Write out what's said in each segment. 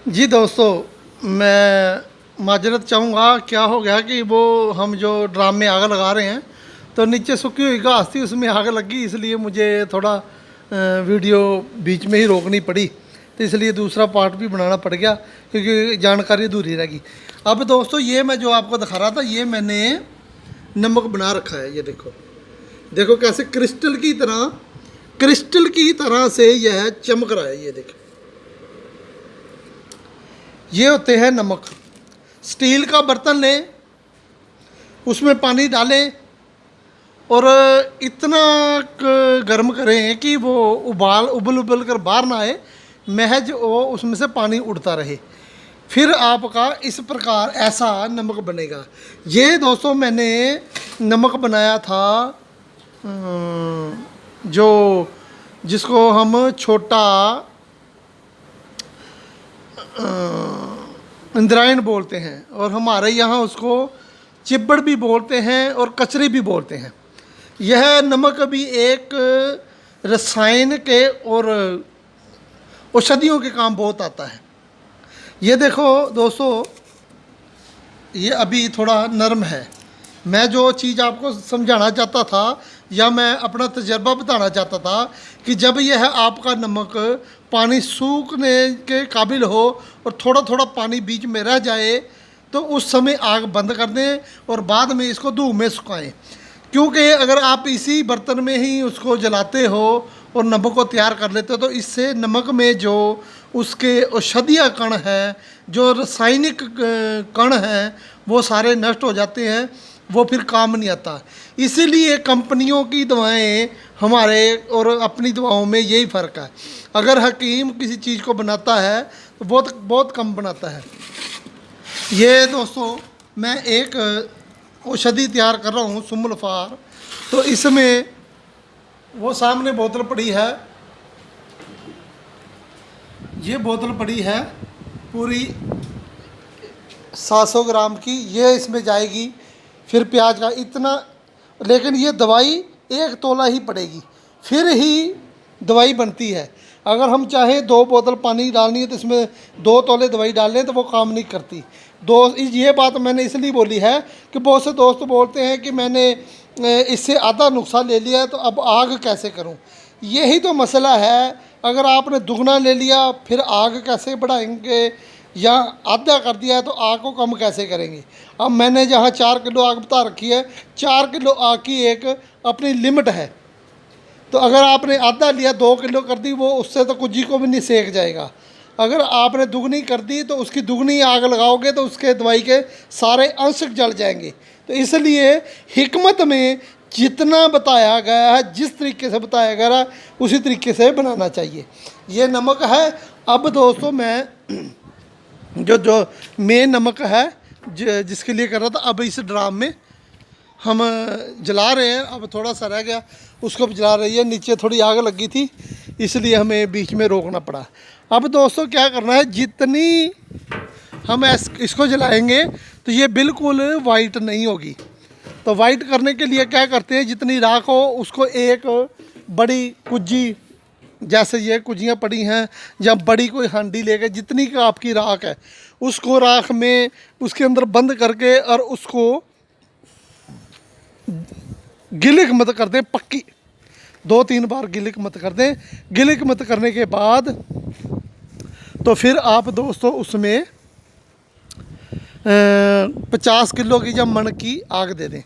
जी दोस्तों, मैं माजरत चाहूँगा। क्या हो गया कि वो हम जो ड्राम में आग लगा रहे हैं तो नीचे सूखी हुई घास थी, उसमें आग लगी, इसलिए मुझे थोड़ा वीडियो बीच में ही रोकनी पड़ी। तो इसलिए दूसरा पार्ट भी बनाना पड़ गया क्योंकि जानकारी अधूरी रहेगी। अब दोस्तों, ये मैं जो आपको दिखा रहा था, ये मैंने नमक बना रखा है। ये देखो, देखो कैसे क्रिस्टल की तरह से यह चमक रहा है। ये देखो, ये होते हैं नमक। स्टील का बर्तन लें, उसमें पानी डालें और इतना गर्म करें कि वो उबल उबल कर बाहर ना आए, महज वो उसमें से पानी उड़ता रहे। फिर आपका इस प्रकार ऐसा नमक बनेगा। ये दोस्तों मैंने नमक बनाया था जो जिसको हम छोटा इंद्रायण बोलते हैं, और हमारे यहाँ उसको चिब्बड़ भी बोलते हैं और कचरी भी बोलते हैं। यह नमक भी एक रसायन के और औषधियों के काम बहुत आता है। ये देखो दोस्तों, ये अभी थोड़ा नरम है। मैं जो चीज़ आपको समझाना चाहता था या मैं अपना तजर्बा बताना चाहता था कि जब यह आपका नमक पानी सूखने के काबिल हो और थोड़ा थोड़ा पानी बीच में रह जाए तो उस समय आग बंद कर दें और बाद में इसको धूप में सुखाएं। क्योंकि अगर आप इसी बर्तन में ही उसको जलाते हो और नमक को तैयार कर लेते हो तो इससे नमक में जो उसके औषधीय कण हैं, जो रासायनिक कण हैं, वो सारे नष्ट हो जाते हैं, वो फिर काम नहीं आता। इसीलिए कंपनियों की दवाएं हमारे और अपनी दवाओं में यही फ़र्क है। अगर हकीम किसी चीज़ को बनाता है तो बहुत बहुत कम बनाता है। ये दोस्तों, मैं एक औषधि तैयार कर रहा हूँ, सुमलफार। तो इसमें वो सामने बोतल पड़ी है, ये बोतल पड़ी है पूरी 700 ग्राम की, ये इसमें जाएगी। फिर प्याज का इतना, लेकिन ये दवाई 1 तोला ही पड़ेगी, फिर ही दवाई बनती है। अगर हम चाहें 2 बोतल पानी डालनी है तो इसमें 2 तोले दवाई डाल लें तो वो काम नहीं करती। ये बात मैंने इसलिए बोली है कि बहुत से दोस्त बोलते हैं कि मैंने इससे आधा नुस्खा ले लिया है तो अब आग कैसे करूं। यही तो मसला है। अगर आपने दुगना ले लिया फिर आग कैसे बढ़ाएंगे, या आधा कर दिया है तो आग को कम कैसे करेंगे। अब मैंने जहाँ 4 किलो आग बता रखी है, 4 किलो आग की एक अपनी लिमिट है। तो अगर आपने आधा लिया, 2 किलो कर दी, वो उससे तो कुछ को भी नहीं सेक जाएगा। अगर आपने दुगनी कर दी तो उसकी दुगनी आग लगाओगे तो उसके दवाई के सारे अंश जल जाएंगे। तो इसलिए हिकमत में जितना बताया गया है, जिस तरीके से बताया गया है, उसी तरीके से बनाना चाहिए। ये नमक है। अब दोस्तों, मैं जो मेन नमक है जिसके लिए कर रहा था, अब इस ड्राम में हम जला रहे हैं। अब थोड़ा सा रह गया, उसको भी जला रही है। नीचे थोड़ी आग लगी थी इसलिए हमें बीच में रोकना पड़ा। अब दोस्तों क्या करना है, जितनी हम इसको जलाएंगे तो ये बिल्कुल वाइट नहीं होगी। तो वाइट करने के लिए क्या करते हैं, जितनी राख हो उसको एक बड़ी कुज्जी, जैसे ये कुजियाँ पड़ी हैं, या बड़ी कोई हांडी लेके जितनी का आपकी राख है उसको राख में उसके अंदर बंद करके और उसको गिलिक मत कर दें पक्की। 2-3 बार गिलिक मत कर दें। गिलिक मत करने के बाद तो फिर आप दोस्तों उसमें 50 किलो की जब मन की आग दे दें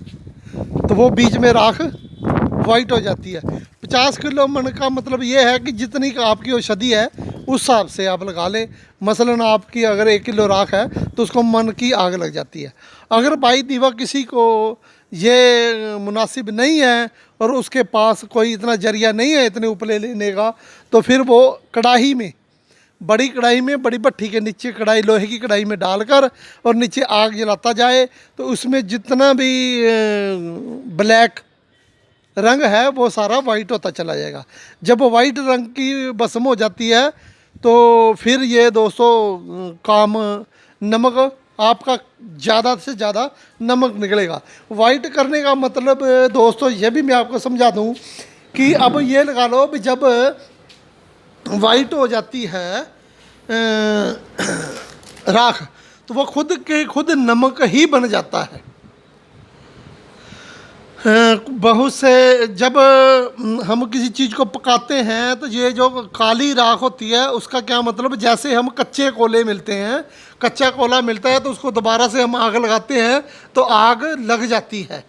तो वो बीच में राख वाइट हो जाती है। 50 किलो मन का मतलब ये है कि जितनी का आपकी औषधि है उस हिसाब से आप लगा लें। मसलन आपकी अगर 1 किलो राख है तो उसको मन की आग लग जाती है। अगर भाई दीवा किसी को ये मुनासिब नहीं है और उसके पास कोई इतना जरिया नहीं है इतने उपले लेने का, तो फिर वो कढ़ाई में, बड़ी कढ़ाई में, बड़ी भट्ठी के नीचे कढ़ाई, लोहे की कढ़ाई में डालकर और नीचे आग जलाता जाए तो उसमें जितना भी ब्लैक रंग है वो सारा वाइट होता चला जाएगा। जब वाइट रंग की भस्म हो जाती है तो फिर ये दोस्तों काम, नमक आपका ज़्यादा से ज़्यादा नमक निकलेगा। वाइट करने का मतलब दोस्तों ये भी मैं आपको समझा दूं कि अब ये लगा लो भी जब वाइट हो जाती है राख, तो वो खुद के खुद नमक ही बन जाता है। बहुत से जब हम किसी चीज़ को पकाते हैं तो ये जो काली राख होती है उसका क्या मतलब, जैसे हम कच्चे कोले मिलते हैं, कच्चा कोला मिलता है तो उसको दोबारा से हम आग लगाते हैं तो आग लग जाती है।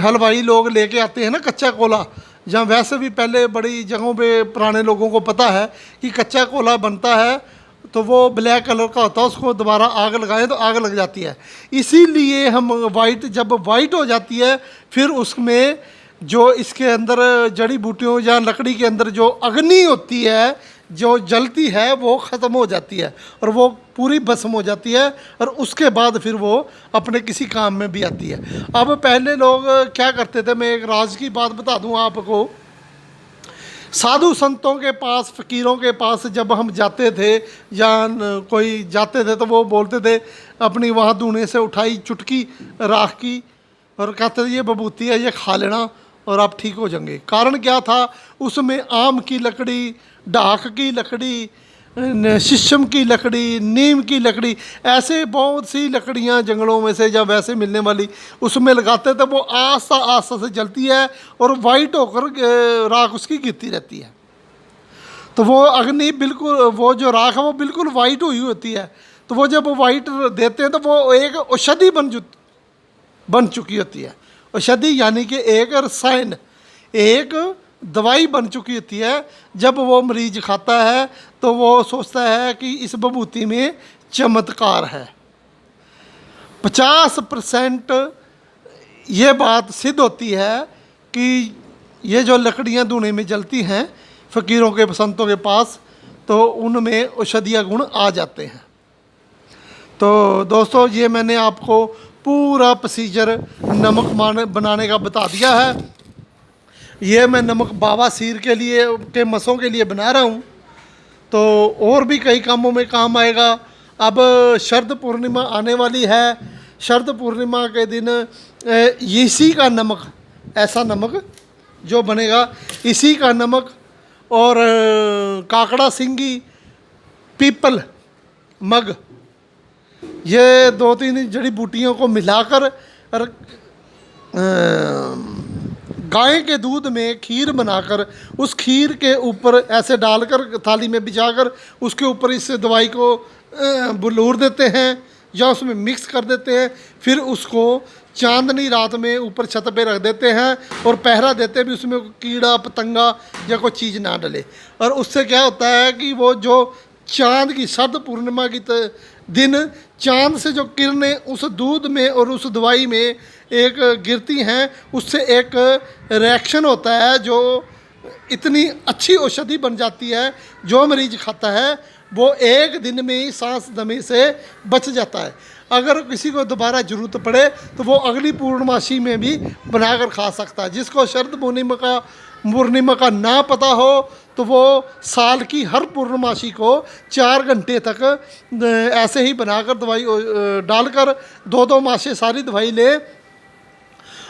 हलवाई लोग लेके आते हैं ना कच्चा कोला, जहाँ वैसे भी पहले बड़ी जगहों पे पुराने लोगों को पता है कि कच्चा कोला बनता है तो वो ब्लैक कलर का होता है, उसको दोबारा आग लगाएं तो आग लग जाती है। इसीलिए हम वाइट, जब वाइट हो जाती है फिर उसमें जो इसके अंदर जड़ी बूटियों या लकड़ी के अंदर जो अग्नि होती है, जो जलती है, वो ख़त्म हो जाती है और वो पूरी भस्म हो जाती है और उसके बाद फिर वो अपने किसी काम में भी आती है। अब पहले लोग क्या करते थे, मैं एक राज की बात बता दूं आपको। साधु संतों के पास, फ़कीरों के पास जब हम जाते थे या कोई जाते थे तो वो बोलते थे अपनी वहाँ दूने से उठाई चुटकी राख की और कहते थे ये बबूती है, ये खा लेना और आप ठीक हो जाएंगे। कारण क्या था, उसमें आम की लकड़ी, डाक की लकड़ी, शीशम की लकड़ी, नीम की लकड़ी, ऐसे बहुत सी लकड़ियाँ जंगलों में से जब वैसे मिलने वाली उसमें लगाते थे, वो आस्ता आस्ता से जलती है और वाइट होकर राख उसकी गिरती रहती है। तो वो अग्नि बिल्कुल, वो जो राख है वो बिल्कुल वाइट हुई होती है। तो वो जब वाइट देते हैं तो वो एक औषधि बन चुकी होती है। औषधि यानी कि एक रसायन, एक दवाई बन चुकी होती है। जब वो मरीज खाता है तो वो सोचता है कि इस बबूती में चमत्कार है। 50% ये बात सिद्ध होती है कि ये जो लकड़ियाँ धुएं में जलती हैं फ़कीरों के, संतों के पास, तो उनमें औषधीय गुण आ जाते हैं। तो दोस्तों, ये मैंने आपको पूरा प्रोसीजर नमक बनाने का बता दिया है। ये मैं नमक बवासीर के लिए, के मसों के लिए बना रहा हूँ, तो और भी कई कामों में काम आएगा। अब शरद पूर्णिमा आने वाली है। शरद पूर्णिमा के दिन इसी का नमक, ऐसा नमक जो बनेगा, इसी का नमक और काकड़ा सिंगी, पीपल, मग, ये 2-3 जड़ी बूटियों को मिलाकर और गाय के दूध में खीर बनाकर उस खीर के ऊपर ऐसे डालकर थाली में बिछाकर उसके ऊपर इस दवाई को बुलूर देते हैं या उसमें मिक्स कर देते हैं। फिर उसको चांदनी रात में ऊपर छत पे रख देते हैं और पहरा देते भी उसमें कीड़ा पतंगा या कोई चीज़ ना डले। और उससे क्या होता है कि वो जो चांद की, शरद पूर्णिमा की दिन चांद से जो किरणें उस दूध में और उस दवाई में एक गिरती हैं, उससे एक रिएक्शन होता है जो इतनी अच्छी औषधि बन जाती है। जो मरीज खाता है वो एक दिन में ही सांस दमे से बच जाता है। अगर किसी को दोबारा ज़रूरत पड़े तो वो अगली पूर्णमासी में भी बनाकर खा सकता है। जिसको शरद पूर्णिमा का ना पता हो तो वो साल की हर पूर्णमासी को 4 घंटे तक ऐसे ही बनाकर दवाई डालकर 2-2 मासे सारी दवाई ले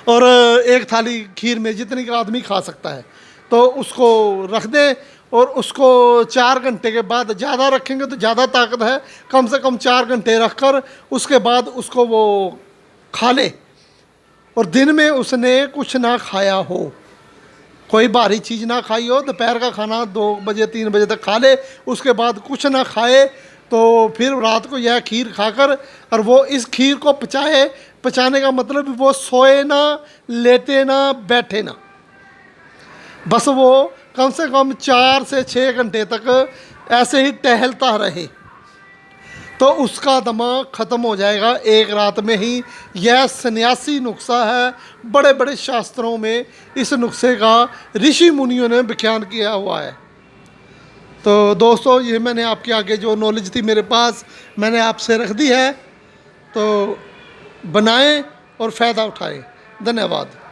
और एक थाली खीर में जितनी का आदमी खा सकता है तो उसको रख दे। और उसको 4 घंटे के बाद, ज़्यादा रखेंगे तो ज़्यादा ताकत है, कम से कम 4 घंटे रखकर उसके बाद उसको वो खा ले। और दिन में उसने कुछ ना खाया हो, कोई भारी चीज़ ना खाई हो, दोपहर का खाना 2 बजे 3 बजे तक खा ले, उसके बाद कुछ ना खाए, तो फिर रात को यह खीर खाकर और वो इस खीर को पचाए। पचाने का मतलब वो सोए ना, लेटे ना, बैठे ना, बस वो कम से कम 4 से 6 घंटे तक ऐसे ही टहलता रहे तो उसका दिमाग ख़त्म हो जाएगा एक रात में ही। यह सन्यासी नुस्खा है। बड़े बड़े शास्त्रों में इस नुस्खे का ऋषि मुनियों ने व्याख्यान किया हुआ है। तो दोस्तों, ये मैंने आपके आगे जो नॉलेज थी मेरे पास, मैंने आपसे रख दी है। तो बनाएं और फ़ायदा उठाएं। धन्यवाद।